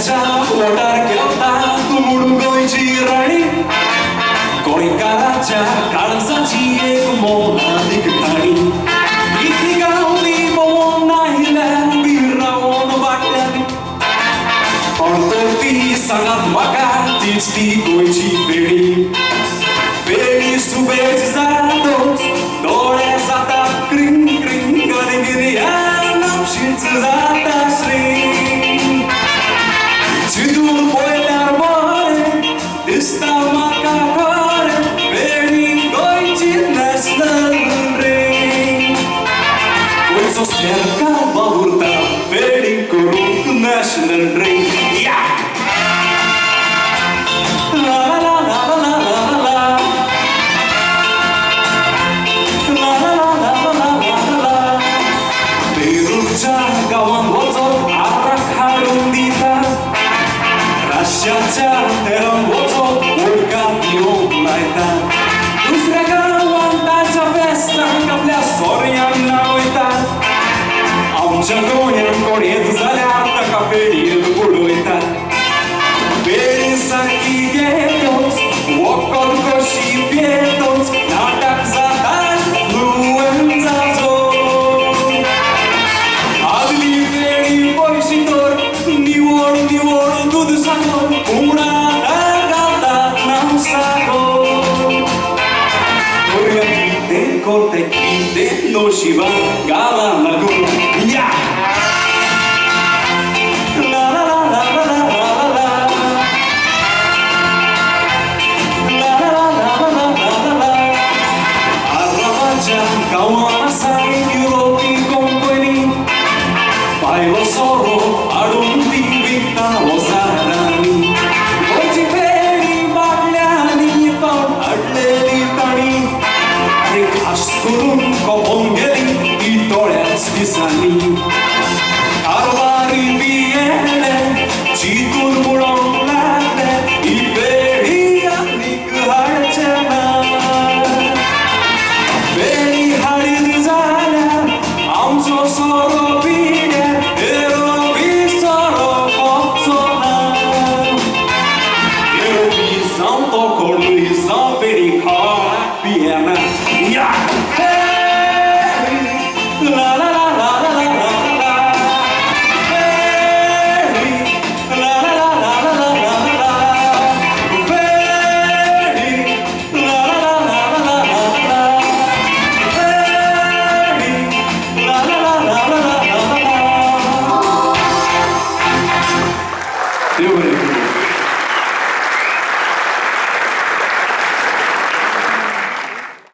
गोंच्याच्या ओटार गेलता तू म्हणून गोंयची राणी गोंयकाराच्या काळजाची एक मोलादीक खाणी इतली गावली पळोवन नाहिल्या उबी रावून वाट्यानी पण तर ती सांगात म्हाका तीच ती गोंयची फेणी फेणी सुबेज जातोच दोळे जातात क्रिंग क्रिंग गिरियान नापशीच जाता श्री चिंतून पळयल्यार बरें दिसता म्हाका खरें फेणी गोंयची नॅशनल ड्रिंक गोंयचो सेरकार वावुरता फेणी करूंक नॅशनल ड्रिंक या गावान वचप आराक हाडून दिता राश्याच्या तेरान वचप वोडकां पिवूंक लायता दुसऱ्या गांवांत ताच्या फेस्तांक आपल्या सोऱ्यांक नावयता आमच्या गोंयांत कोण येत जाल्यार ताका फेणयेंत बुडयता फेणी सारकी घेतोच वखद कशी पियेतोच नाटक जाता फ्लुएंजाचो आदली फेणी पयशी तर निवळ निवळ दूद साकर कुणाक घालतात नांव सागर कितें कोते कितें नशिबान घाला लागून या गांवान आसा युरोपी कंपनी पायलो सोरो हाडून ती विकता ओसारांनी गोंयची फेणी बाटल्यांनी पावून हाडलेली ताणी आनी खास करून कोपोवन गेली ती दोळ्याच दिसांनी कारवारी पियेले चिंतून म्हणूंक लागले ही फेणी आनीक हाडचें ना फेणी हाडीत जाल्यार आमचो सोरो पिड्यार येवपी सोरो कोचो ना येवपी जावं तो कोणूय जावं फेणी खावपाक पियेना या फेणी ला ला ला ला ला ला ला फेणी ला ला ला ला ला ला ला फेणी ला ला ला ला ला ला La la la la la la la la.